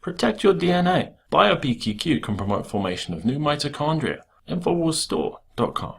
Protect your DNA. BioPQQ can promote formation of new mitochondria. Infowarsstore.com.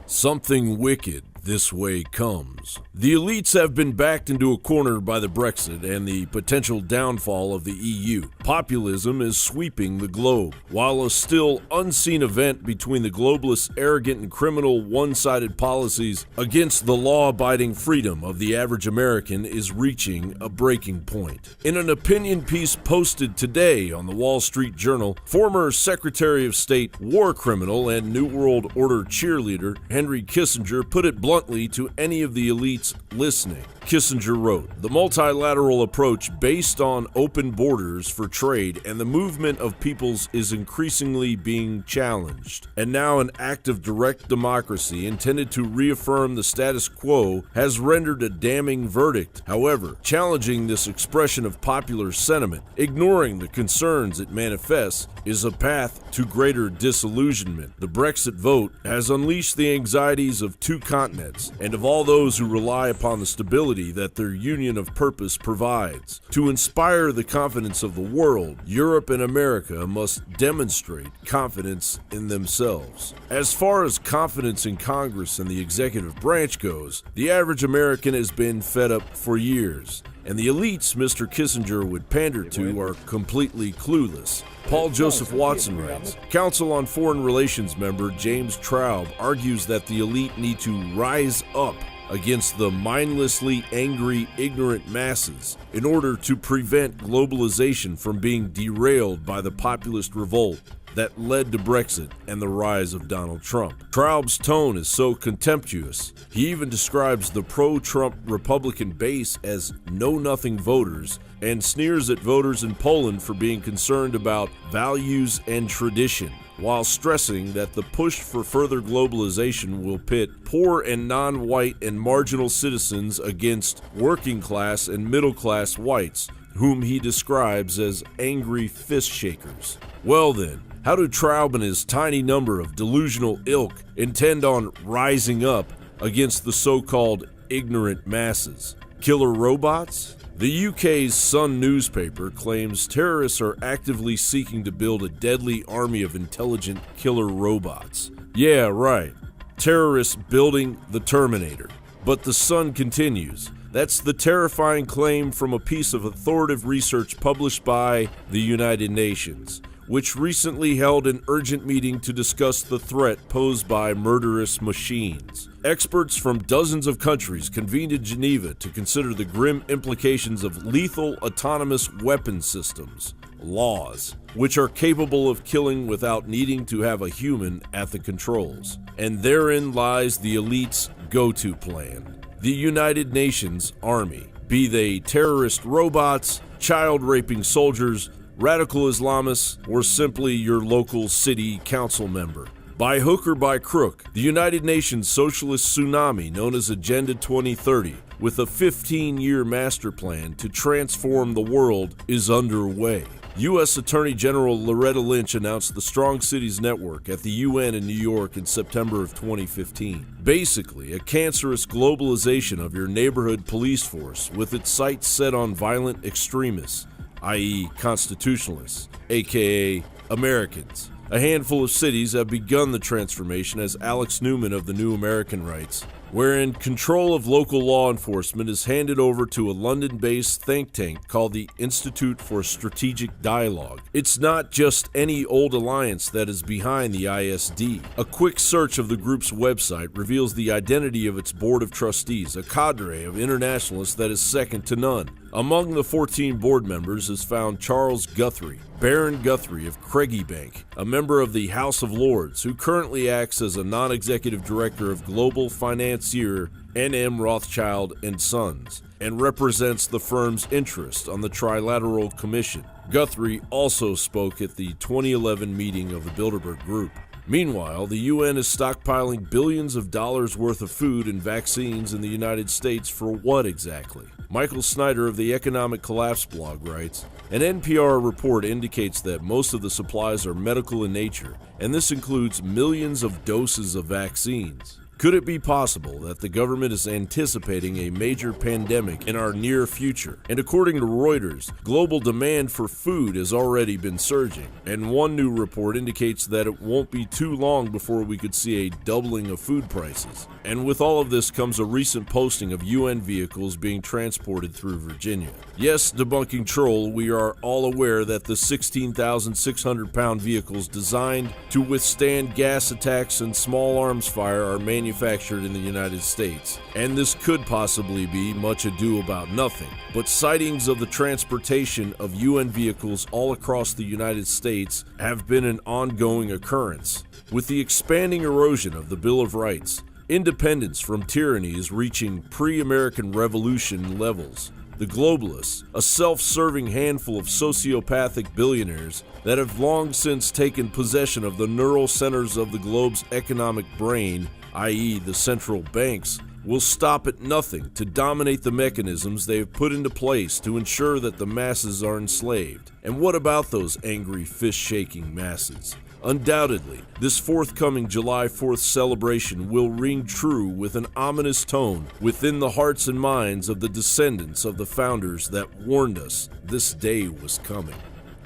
Something wicked this way comes. The elites have been backed into a corner by the Brexit and the potential downfall of the EU. Populism is sweeping the globe, while a still unseen event between the globalists' arrogant and criminal one-sided policies against the law-abiding freedom of the average American is reaching a breaking point. In an opinion piece posted today on the Wall Street Journal, former Secretary of State, war criminal, and New World Order cheerleader Henry Kissinger put it bluntly to any of the elites listening. Kissinger wrote, "The multilateral approach based on open borders for trade and the movement of peoples is increasingly being challenged. And now an act of direct democracy intended to reaffirm the status quo has rendered a damning verdict. However, challenging this expression of popular sentiment, ignoring the concerns it manifests, is a path to greater disillusionment. The Brexit vote has unleashed the anxieties of two continents and of all those who rely upon the stability that their union of purpose provides. To inspire the confidence of the world, Europe and America must demonstrate confidence in themselves. As far as confidence in Congress and the executive branch goes, the average American has been fed up for years, and the elites Mr. Kissinger would pander to are completely clueless." Paul Joseph Watson writes, Council on Foreign Relations member James Traub argues that the elite need to rise up against the mindlessly angry, ignorant masses in order to prevent globalization from being derailed by the populist revolt that led to Brexit and the rise of Donald Trump. Traub's tone is so contemptuous, he even describes the pro-Trump Republican base as know-nothing voters and sneers at voters in Poland for being concerned about values and tradition, while stressing that the push for further globalization will pit poor and non-white and marginal citizens against working-class and middle-class whites, whom he describes as angry fist-shakers. Well then, how do Traub and his tiny number of delusional ilk intend on rising up against the so-called ignorant masses? Killer robots? The UK's Sun newspaper claims terrorists are actively seeking to build a deadly army of intelligent killer robots. Yeah, right. Terrorists building the Terminator. But the Sun continues. That's the terrifying claim from a piece of authoritative research published by the United Nations, which recently held an urgent meeting to discuss the threat posed by murderous machines. Experts from dozens of countries convened in Geneva to consider the grim implications of lethal autonomous weapon systems, laws, which are capable of killing without needing to have a human at the controls. And therein lies the elite's go-to plan. The United Nations Army, be they terrorist robots, child-raping soldiers, radical Islamists, or simply your local city council member. By hook or by crook, the United Nations socialist tsunami known as Agenda 2030, with a 15-year master plan to transform the world, is underway. U.S. Attorney General Loretta Lynch announced the Strong Cities Network at the UN in New York in September of 2015. Basically, a cancerous globalization of your neighborhood police force with its sights set on violent extremists, i.e. constitutionalists, aka Americans. A handful of cities have begun the transformation, as Alex Newman of the New American writes, wherein control of local law enforcement is handed over to a London-based think tank called the Institute for Strategic Dialogue. It's not just any old alliance that is behind the ISD. A quick search of the group's website reveals the identity of its board of trustees, a cadre of internationalists that is second to none. Among the 14 board members is found Charles Guthrie, Baron Guthrie of Craigiebank, a member of the House of Lords, who currently acts as a non-executive director of global financier N.M. Rothschild & Sons, and represents the firm's interest on the Trilateral Commission. Guthrie also spoke at the 2011 meeting of the Bilderberg Group. Meanwhile, the UN is stockpiling billions of dollars worth of food and vaccines in the United States for what exactly? Michael Snyder of the Economic Collapse blog writes, an NPR report indicates that most of the supplies are medical in nature, and this includes millions of doses of vaccines. Could it be possible that the government is anticipating a major pandemic in our near future? And according to Reuters, global demand for food has already been surging. And one new report indicates that it won't be too long before we could see a doubling of food prices. And with all of this comes a recent posting of UN vehicles being transported through Virginia. Yes, debunking troll, we are all aware that the 16,600-pound vehicles designed to withstand gas attacks and small arms fire are manufactured in the United States. And this could possibly be much ado about nothing. But sightings of the transportation of UN vehicles all across the United States have been an ongoing occurrence. With the expanding erosion of the Bill of Rights, independence from tyranny is reaching pre-American Revolution levels. The globalists, a self-serving handful of sociopathic billionaires that have long since taken possession of the neural centers of the globe's economic brain, i.e. the central banks, will stop at nothing to dominate the mechanisms they have put into place to ensure that the masses are enslaved. And what about those angry, fist-shaking masses? Undoubtedly, this forthcoming July 4th celebration will ring true with an ominous tone within the hearts and minds of the descendants of the founders that warned us this day was coming.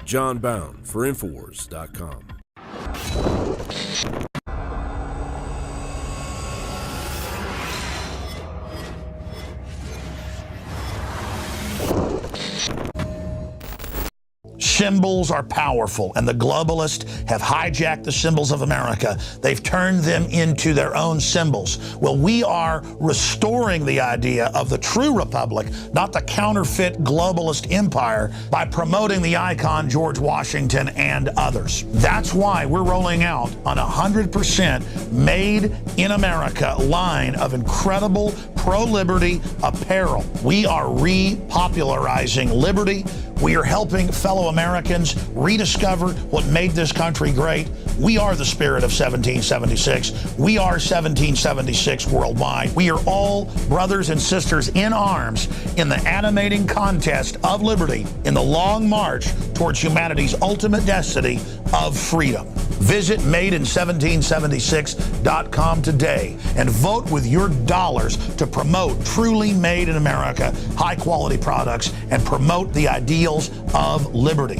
John Bound for Infowars.com. Symbols are powerful, and the globalists have hijacked the symbols of America. They've turned them into their own symbols. Well, we are restoring the idea of the true republic, not the counterfeit globalist empire, by promoting the icon George Washington and others. That's why we're rolling out an 100% made in America line of incredible pro-liberty apparel. We are repopularizing liberty. We are helping fellow Americans rediscover what made this country great. We are the spirit of 1776. We are 1776 worldwide. We are all brothers and sisters in arms in the animating contest of liberty in the long march towards humanity's ultimate destiny of freedom. Visit madein1776.com today and vote with your dollars to promote truly made in America, high quality products, and promote the ideals of liberty.